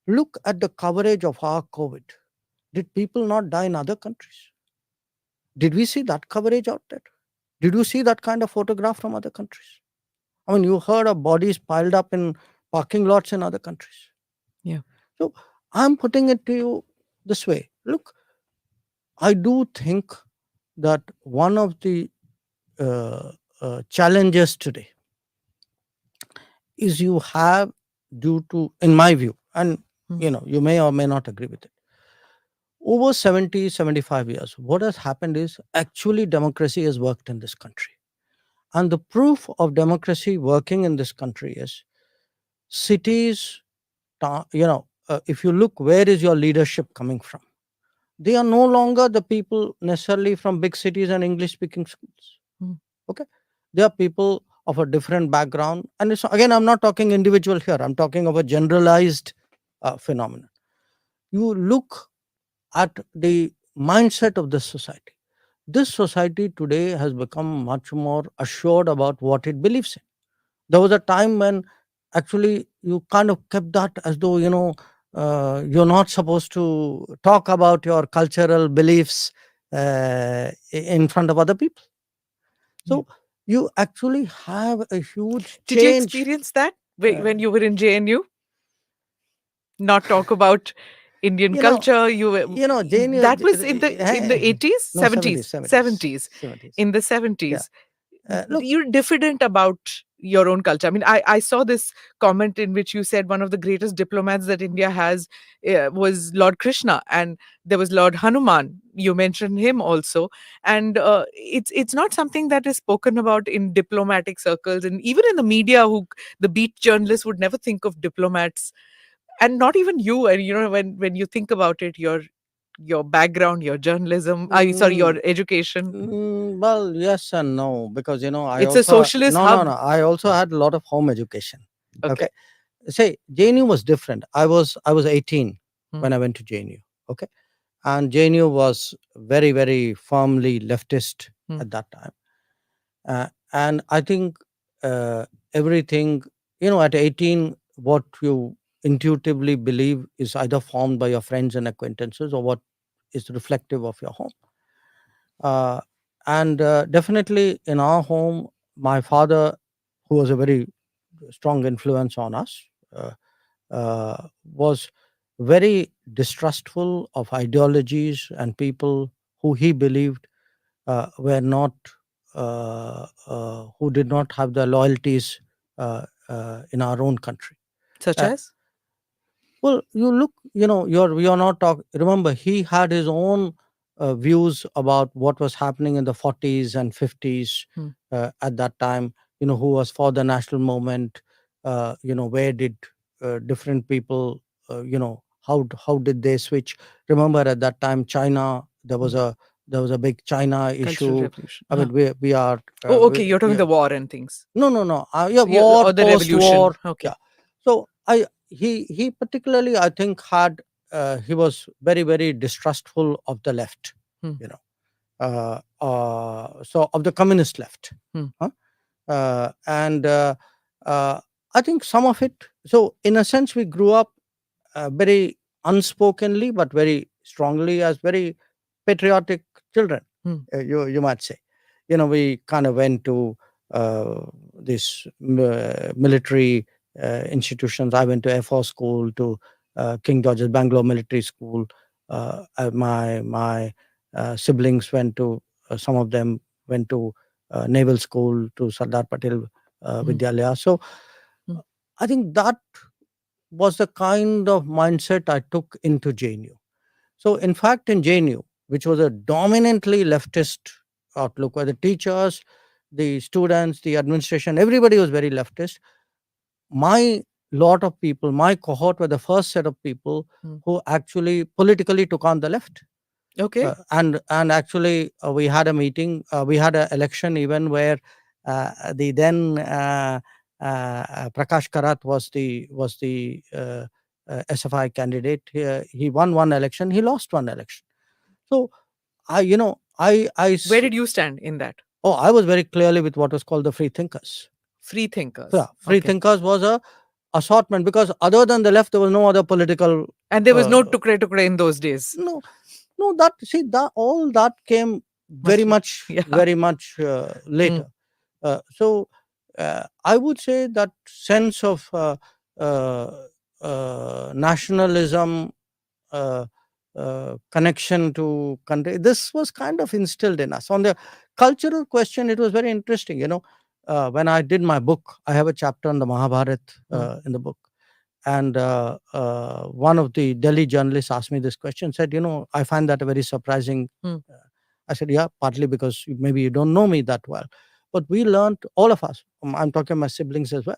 Look at the coverage of our COVID. Did people not die in other countries? Did we see that coverage out there? Did you see that kind of photograph from other countries? I mean, you heard of bodies piled up in parking lots in other countries. Yeah. So I'm putting it to you this way. Look, I do think that one of the challenges today is you have, due to, in my view, and you may or may not agree with it, over 70, 75 years, what has happened is actually democracy has worked in this country. And the proof of democracy working in this country is cities, if you look, where is your leadership coming from? They are no longer the people necessarily from big cities and English speaking schools. Okay. They are people of a different background. And again, I'm not talking individual here, I'm talking of a generalized phenomenon. You look at the mindset of this society. This society today has become much more assured about what it believes in. There was a time when actually you kind of kept that as though, you're not supposed to talk about your cultural beliefs in front of other people. So you actually have a huge Did you change. experience that when you were in JNU? Not talk about Indian culture. JNU, That was in the 80s, no, 70s, 70s. in the 70s. Look, You're diffident about your own culture. I mean, I saw this comment in which you said one of the greatest diplomats that India has was Lord Krishna, and there was Lord Hanuman. You mentioned him also, and it's not something that is spoken about in diplomatic circles, and even in the media, who the beat journalists would never think of diplomats, and not even you. And when you think about it, your background, your journalism, sorry, your education. well, yes and no, because I It's a also socialist no, hub. I also had a lot of home education. Okay. Say JNU was different. I was 18 Hmm. when I went to JNU. Okay, and JNU was very, very firmly leftist at that time, and I think everything, at 18, what you intuitively believe is either formed by your friends and acquaintances or what is reflective of your home. And definitely in our home, my father, who was a very strong influence on us, was very distrustful of ideologies and people who he believed were not, who did not have the loyalties in our own country. Such as? Well, you look, you're not talking. Remember, he had his own views about what was happening in the 40s and 50s at that time. Who was for the national movement? Where did different people, how did they switch? Remember at that time, China, there was a big China Cultural issue. revolution. I mean, we are Oh, okay. You're talking yeah. the war and things. No. Yeah, Yeah, war, or the post war. revolution. Okay. Yeah. So he particularly, I think, had he was very, very distrustful of the left. Hmm. You know, so of the communist left. Hmm. Huh? And I think some of it. So in a sense, we grew up very unspokenly, but very strongly as very patriotic children. Hmm. You might say, we kind of went to these military institutions. I went to Air Force School, to King George's Bangalore Military School. My siblings went to, some of them went to naval school, to Sardar Patel Vidyalaya. So Hmm. I think that was the kind of mindset I took into JNU. So, in fact, in JNU, which was a dominantly leftist outlook, where the teachers, the students, the administration, everybody was very leftist. My lot of people, my cohort were the first set of people Hmm. who actually politically took on the left. Okay. And actually, we had a meeting, we had an election even where the then Prakash Karat was the SFI candidate. He won one election, he lost one election. So I, you know, I Where did you stand in that? oh, I was very clearly with what was called the free thinkers. Free thinkers. Yeah, free Okay. thinkers was a assortment, because other than the left, there was no other political. And there was no uh, tukre in those days. no, that all that came very much yeah. very much later. So I would say that sense of uh, nationalism, uh, connection to country, this was kind of instilled in us. On the cultural question, it was very interesting. When I did my book, I have a chapter on the Mahabharat in the book. And one of the Delhi journalists asked me this question, said, I find that a very surprising. I said, yeah, partly because maybe you don't know me that well. But we learned, all of us, I'm talking my siblings as well,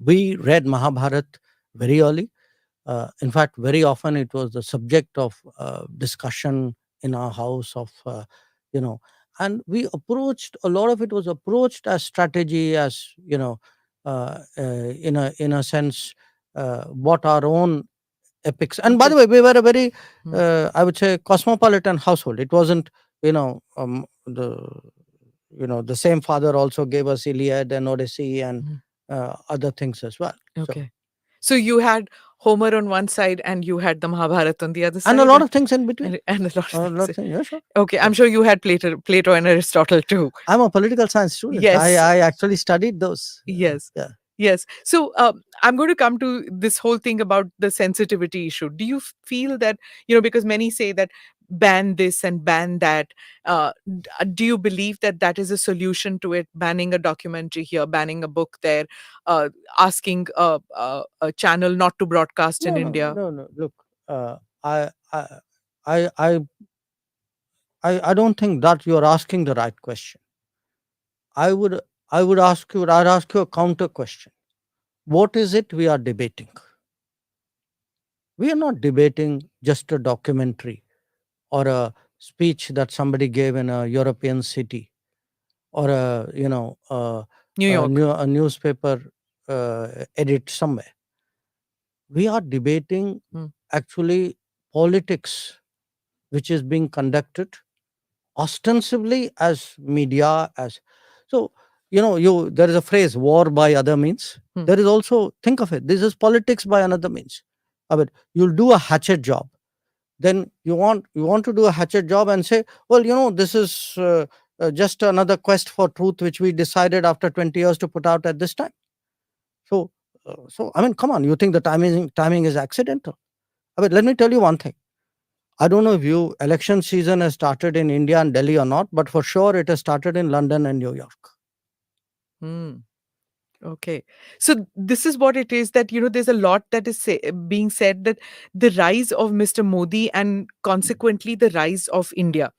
we read Mahabharat very early. In fact, very often it was the subject of discussion in our house and we approached, a lot of it was approached as strategy, as, in a sense, what our own epics. And by the way, we were a very, I would say, cosmopolitan household. It wasn't, the same father also gave us Iliad and Odyssey and other things as well. Okay. So you had Homer on one side and you had the Mahabharata on the other side. And a lot of things in between. And a lot of things. Yeah, sure. Okay, I'm sure you had Plato and Aristotle too. I'm a political science student. Yes. I actually studied those. Yes. Yeah. Yes. So I'm going to come to this whole thing about the sensitivity issue. Do you feel that, because many say that ban this and ban that, do you believe that that is a solution to it? Banning a documentary here, banning a book there, asking a channel not to broadcast in India? No. Look, I don't think that you're asking the right question. I'd ask you a counter question. What is it we are debating? We are not debating just a documentary or a speech that somebody gave in a European city, or New York. a newspaper edit somewhere. We are debating actually politics, which is being conducted ostensibly as media, as so. There is a phrase, war by other means. There is also, think of it, this is politics by another means. I mean, you'll do a hatchet job, then you want to do a hatchet job and say, well, this is just another quest for truth which we decided after 20 years to put out at this time. So I mean, come on, you think the timing is accidental? I mean, let me tell you one thing. I don't know if election season has started in India and Delhi or not, but for sure it has started in London and New York. Okay. So this is what it is, that, there's a lot that is being said, that the rise of Mr. Modi and consequently the rise of India,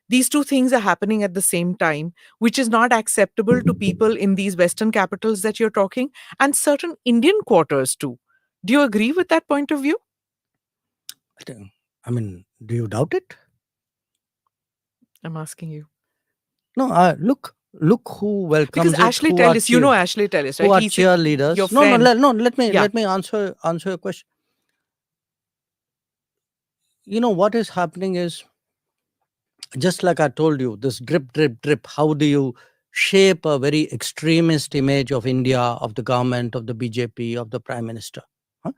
these two things are happening at the same time, which is not acceptable to people in these Western capitals that you're talking, and certain Indian quarters too. Do you agree with that point of view? I think, I mean, do you doubt it? I'm asking you. No, look who Because welcomes it, Ashley Tellis, you know Ashley Tellis, who right? are He's your cheerleaders. No, friend. let me Yeah. answer your question. You know what is happening is, just like I told you, this drip, drip, drip. How do you shape a very extremist image of India, of the government, of the BJP, of the prime minister? Huh?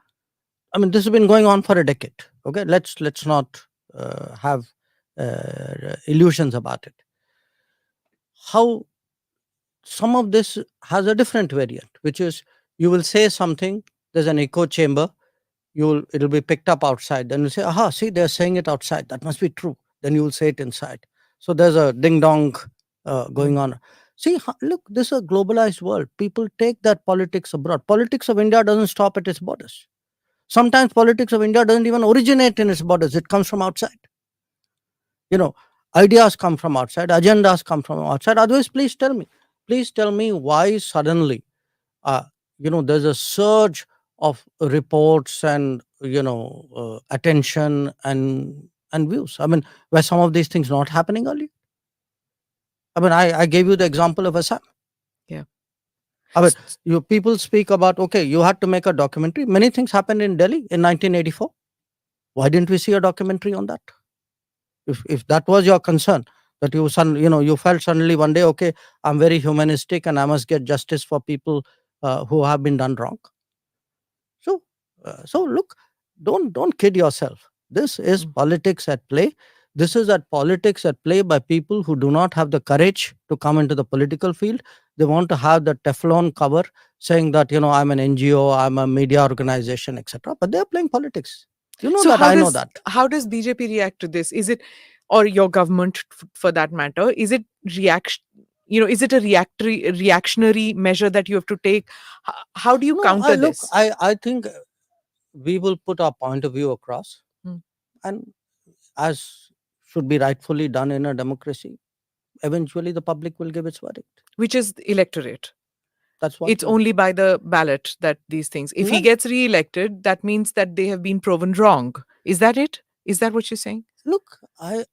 I mean, this has been going on for a decade. Okay, let's not have illusions about it. How some of this has a different variant, which is you will say something, there's an echo chamber, it'll be picked up outside, then you say, aha, see, they're saying it outside, that must be true. Then you will say it inside. So there's a ding dong going on. See, look, this is a globalized world. People take that politics abroad. Politics of India doesn't stop at its borders. Sometimes politics of India doesn't even originate in its borders. It comes from outside. You know, ideas come from outside, agendas come from outside. Otherwise, please tell me why suddenly, uh, there's a surge of reports and attention and views. I mean, were some of these things not happening earlier? I mean, I gave you the example of Assam. Yeah. I mean, people speak about, okay, you had to make a documentary. Many things happened in Delhi in 1984. Why didn't we see a documentary on that? If that was your concern, that you felt suddenly one day, okay, I'm very humanistic and I must get justice for people who have been done wrong. So look, don't kid yourself. This is politics at play. This is politics at play by people who do not have the courage to come into the political field. They want to have the Teflon cover saying that, I'm an NGO, I'm a media organization, etc. But they're playing politics. You know So that, I know that. how does BJP react to this? Is it, or your government for that matter, is it reaction? Is it a reactionary measure that you have to take? How do you No, counter look, this? I think we will put our point of view across, and as should be rightfully done in a democracy, eventually the public will give its verdict. Which is the electorate. That's what It's only by the ballot that these things. If he gets re-elected, that means that they have been proven wrong. Is that it? Is that what you're saying? Look, I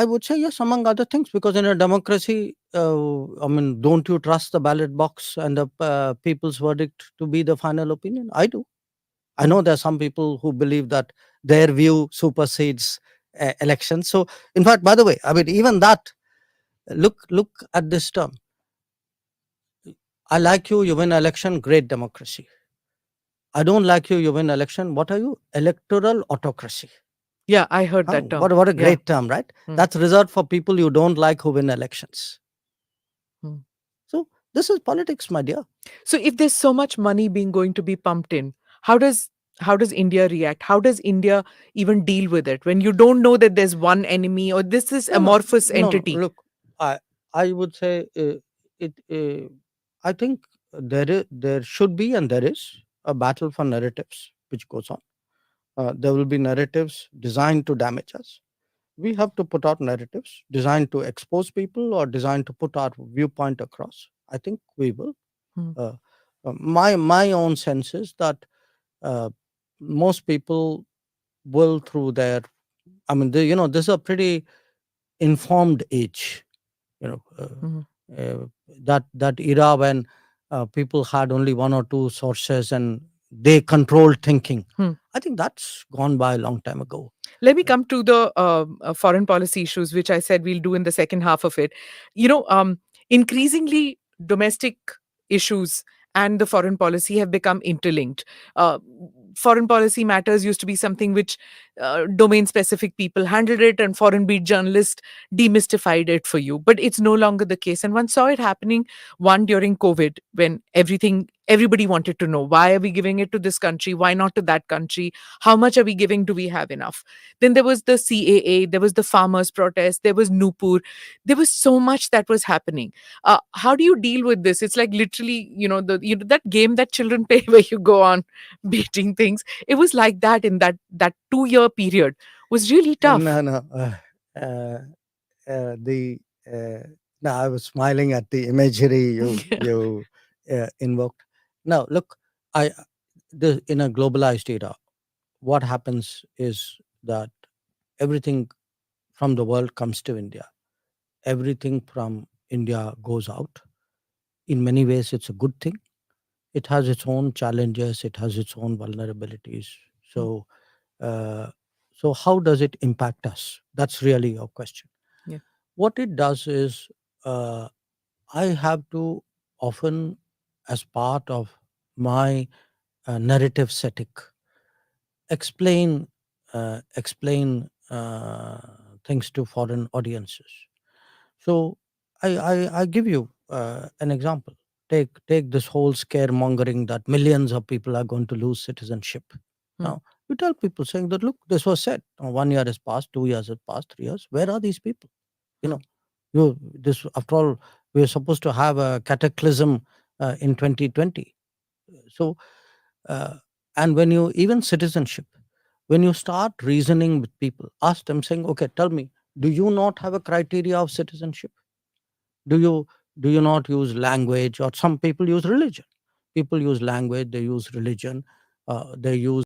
would say yes, among other things, because in a democracy, I mean, don't you trust the ballot box and the people's verdict to be the final opinion? I do. I know there are some people who believe that their view supersedes elections. So, in fact, by the way, I mean, even that, look at this term. I like you, you win election, great democracy. I don't like you, you win election. What are you? Electoral autocracy. Yeah, I heard that term. What a great term, right? That's reserved for people you don't like who win elections. So this is politics, my dear. So if there's so much money going to be pumped in, how does India react? How does India even deal with it when you don't know that there's one enemy or this is amorphous entity? No, look, I would say it. I think there should be and there is a battle for narratives which goes on. There will be narratives designed to damage us. We have to put out narratives designed to expose people or designed to put our viewpoint across. I think we will. My own sense is that most people will, through their, I mean, this is a pretty informed age. That era when people had only one or two sources and they controlled thinking. I think that's gone by a long time ago. Let me come to the foreign policy issues, which I said we'll do in the second half of it. Increasingly domestic issues and the foreign policy have become interlinked. Foreign policy matters used to be something which domain specific people handled it and foreign beat journalists demystified it for you. But it's no longer the case. And one saw it happening during COVID when everybody wanted to know, why are we giving it to this country? Why not to that country? How much are we giving? Do we have enough? Then there was the CAA, there was the farmers' protest, there was Nupur. There was so much that was happening. How do you deal with this? It's like literally, that game that children play where you go on beating things. It was like that in that 2-year period. Was really tough. No. The No, I was smiling at the imagery you invoked. Now, look, in a globalized era, what happens is that everything from the world comes to India. Everything from India goes out. In many ways, it's a good thing. It has its own challenges. It has its own vulnerabilities. So, uh, so how does it impact us? That's really your question. Yeah. What it does is, I have to often, as part of my narrative setting, explain things to foreign audiences. So I give you an example. Take this whole scaremongering that millions of people are going to lose citizenship. Now you tell people saying that, look, this was said. 1 year has passed, 2 years has passed, 3 years. Where are these people? You know, this, after all, we are supposed to have a cataclysm in 2020. So, uh, and when you, even citizenship, when you start reasoning with people, ask them saying, okay, tell me, do you not have a criteria of citizenship? Do you not use language? Or some people use religion. People use language, they use religion, they use